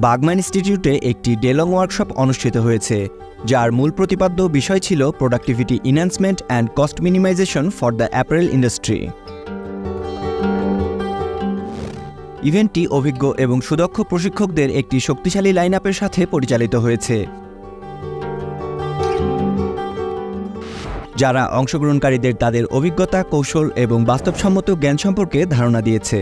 বাগমা ইনস্টিটিউটে একটি day-long workshop অনুষ্ঠিত হয়েছে, যার মূল প্রতিপাদ্য বিষয় ছিল productivity enhancement and cost minimisation for the apparel industry. ইভেন্টটি অভিজ্ঞ এবং সুদক্ষ প্রশিক্ষকদের একটি শক্তিশালী লাইন আপের সাথে পরিচালিত হয়েছে, যারা অংশগ্রহণকারীদের তাদের অভিজ্ঞতা, কৌশল এবং বাস্তবসম্মত জ্ঞান সম্পর্কে ধারণা দিয়েছে।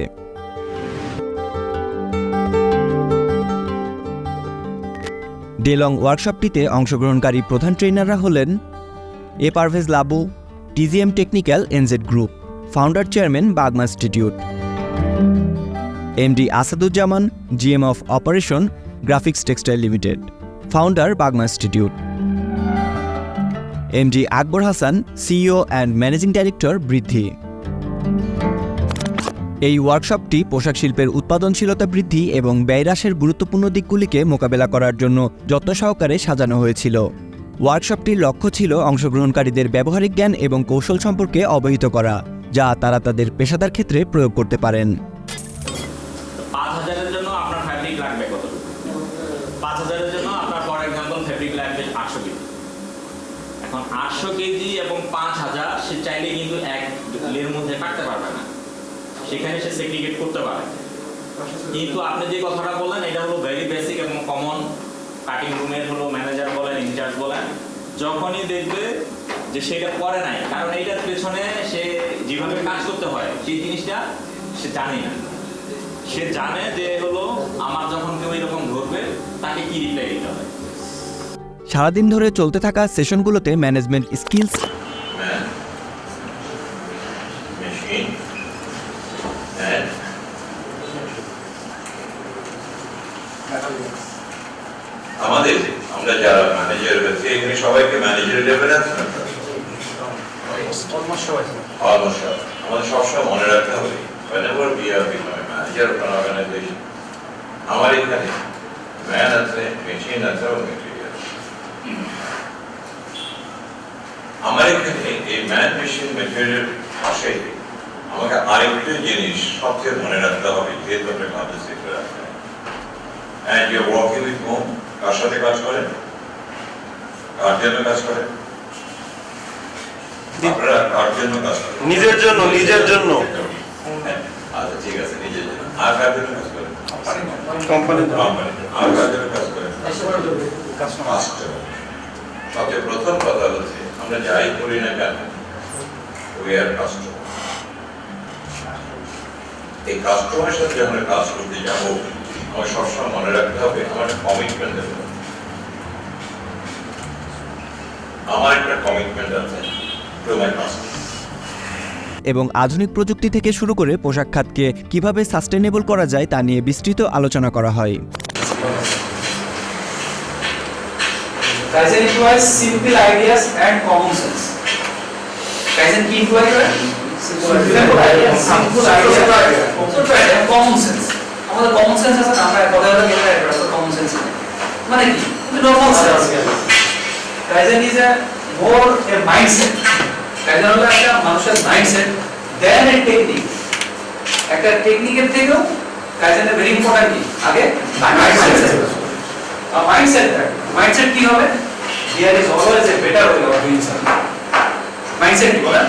ডে-লং ওয়ার্কশপটিতে অংশগ্রহণকারী প্রধান ট্রেনাররা হলেন Parvez Labu, TGM technical NZ group, founder chairman Bagma institute; MD Asaduzzaman, GM of operation, graphics textile limited, founder Bagma institute; MD Akbar Hasan, CEO and managing director, বৃদ্ধি। এই ওয়ার্কশপটি পোশাক শিল্পের উৎপাদনশীলতা বৃদ্ধি এবং ব্যয় হ্রাসের গুরুত্বপূর্ণ দিকগুলিকে মোকাবেলা করার জন্য যত্ন সহকারে সাজানো হয়েছিল। ওয়ার্কশপটির লক্ষ্য ছিল অংশগ্রহণকারীদের ব্যবহারিক জ্ঞান এবং কৌশল সম্পর্কে অবহিত করা, যা তারা তাদের পেশাদার ক্ষেত্রে প্রয়োগ করতে পারেন। 5000 এর জন্য আপনার ফ্যাব্রিক লাগবে কতটুকু? 5000 এর জন্য আপনার ফর एग्जांपल ফ্যাব্রিক লাগবে 800 কেজি। এখন 800 কেজি এবং 5000 সে চাইলে কিন্তু এক লের মধ্যে কাটতে পারবে না, সেখানে সে সেগ্রিগেট করতে পারে। কিন্তু আপনি যে কথাটা বললেন এটা হলো ভেরি বেসিক এবং কমন। কাটিং রুমের হলো ম্যানেজার বলেন, ইনচার্জ বলেন, যখনই দেখবে যে সেটা করে নাই, কারণ এইটার পেছনে সে যেভাবে কাজ করতে হয় সেই জিনিসটা সে জানে না। সে জানে যে হলো আমার যখন কেউ এরকম ধরবে তাকে কি রিপ্লাই দিতে হয়। সারাদিন ধরে চলতে থাকা সেশনগুলোতে ম্যানেজমেন্ট স্কিলস, আমরা যারা ম্যানেজার হয়েছে এখানে সবাইকে ম্যানেজার লেভেল আছে, আমাদের সবসময় মনে রাখতে হবে whenever we are becoming a manager of an organization, আমার এখানে ম্যান আছে, মেশিন আছে এবং মেটেরিয়াল। আমার এখানে এই ম্যান, মেশিন, মেটেরিয়াল পাশে আমাকে আরেকটি জিনিস সবচেয়ে মনে রাখতে হবে, যেহেতু আপনি কাজ সেক্টর আছে and you are working with whom, কার সাথে কাজ করেন, কার জন্য কাজ করেন, আপনারা কার জন্য কাজ করেন? নিজের জন্য। আচ্ছা ঠিক আছে, নিজের জন্য। আর কার জন্য কাজ করেন? কোম্পানি। আর কার জন্য কাজ করেন? কাস্টমার। সবচেয়ে প্রথম কথা হচ্ছে আমরা যাই করি না কেন we are customer। এই কাস্টমারের সাথে আমরা কাজ করতে যাবো, আমার সবসময় মনে রাখতে হবে আমার কমিটমেন্ট আছে, আমার একটা কমিটমেন্ট আছে টু মাই কাস্টমার। এবং আধুনিক প্রযুক্তি থেকে শুরু করে পোশাক খাতকে কিভাবে সাস্টেনেবল করা যায় তা নিয়ে বিস্তৃত আলোচনা করা হয়। Kaizen requires simple ideas and common sense. Kaizen কি require? Simple ideas and common sense. আমাদের কমন সেন্স আছে না, আমরা কথা বলতে গেলে এটা কমন সেন্স মানে কি? এটা normal sense. Kaizen is a more A mindset. Kaizen হলো একটা মানুষের মাইন্ডসেট দেন এ টেকনিক। একটা টেকনিকের থেকেও কাইজেনের ভেরি ইম্পর্টেন্ট কি আগে মাইন্ডসেট। মাইন্ডসেট কি হবে? There is always a better way of doing something. Mindset কি বলেন?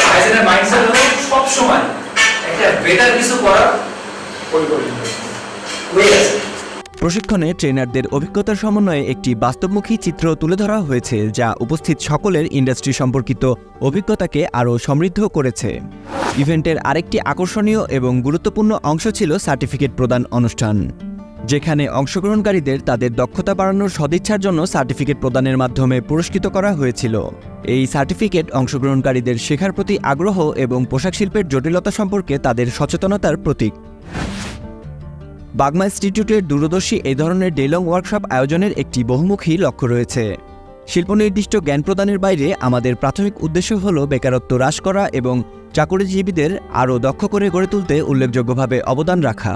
কাইজেনের মাইন্ডসেট হলো সব সময় একটা বেটার কিছু করার ওয়ে আছে। প্রশিক্ষণে ট্রেনারদের অভিজ্ঞতার সমন্বয়ে একটি বাস্তবমুখী চিত্র তুলে ধরা হয়েছে, যা উপস্থিত সকলের ইন্ডাস্ট্রি সম্পর্কিত অভিজ্ঞতাকে আরও সমৃদ্ধ করেছে। ইভেন্টের আরেকটি আকর্ষণীয় এবং গুরুত্বপূর্ণ অংশ ছিল সার্টিফিকেট প্রদান অনুষ্ঠান, যেখানে অংশগ্রহণকারীদের তাদের দক্ষতা বাড়ানোর সদিচ্ছার জন্য সার্টিফিকেট প্রদানের মাধ্যমে পুরস্কৃত করা হয়েছিল। এই সার্টিফিকেট অংশগ্রহণকারীদের শেখার প্রতি আগ্রহ এবং পোশাক শিল্পের জটিলতা সম্পর্কে তাদের সচেতনতার প্রতীক। বাগমা ইনস্টিটিউটের দূরদর্শী এই ধরনের ডে-লং ওয়ার্কশপ আয়োজনের একটি বহুমুখী লক্ষ্য রয়েছে। শিল্পনির্দিষ্ট জ্ঞান প্রদানের বাইরে আমাদের প্রাথমিক উদ্দেশ্য হল বেকারত্ব হ্রাস করা এবং চাকরিজীবীদের আরও দক্ষ করে গড়ে তুলতে উল্লেখযোগ্যভাবে অবদান রাখা।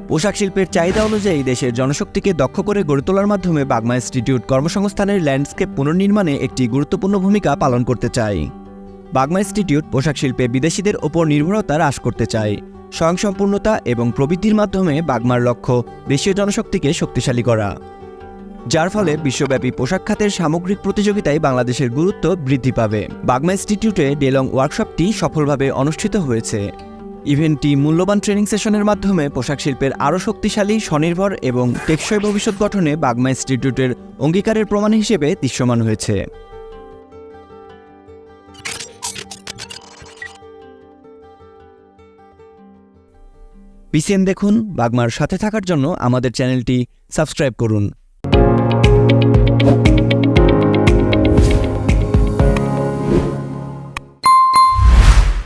পোশাক শিল্পের চাহিদা অনুযায়ী দেশের জনশক্তিকে দক্ষ করে গড়ে তোলার মাধ্যমে বাগমা ইনস্টিটিউট কর্মসংস্থানের ল্যান্ডস্কেপ পুনর্নির্মাণে একটি গুরুত্বপূর্ণ ভূমিকা পালন করতে চায়। বাগমা ইনস্টিটিউট পোশাক শিল্পে বিদেশিদের ওপর নির্ভরতা হ্রাস করতে চায়, স্বয়ংসম্পূর্ণতা এবং প্রবৃদ্ধির মাধ্যমে বাগমার লক্ষ্য দেশীয় জনশক্তিকে শক্তিশালী করা, যার ফলে বিশ্বব্যাপী পোশাক খাতের সামগ্রিক প্রতিযোগিতায় বাংলাদেশের গুরুত্ব বৃদ্ধি পাবে। বাগমা ইনস্টিটিউটে ডে-লং ওয়ার্কশপটি সফলভাবে অনুষ্ঠিত হয়েছে। ইভেন্টটি মূল্যবান ট্রেনিং সেশনের মাধ্যমে পোশাক শিল্পের আরও শক্তিশালী, স্বনির্ভর এবং টেকসই ভবিষ্যৎ গঠনে বাগমা ইনস্টিটিউটের অঙ্গীকারের প্রমাণ হিসেবে দৃশ্যমান হয়েছে। পিসিএন দেখুন। বাগমার সাথে থাকার জন্য আমাদের চ্যানেলটি সাবস্ক্রাইব করুন।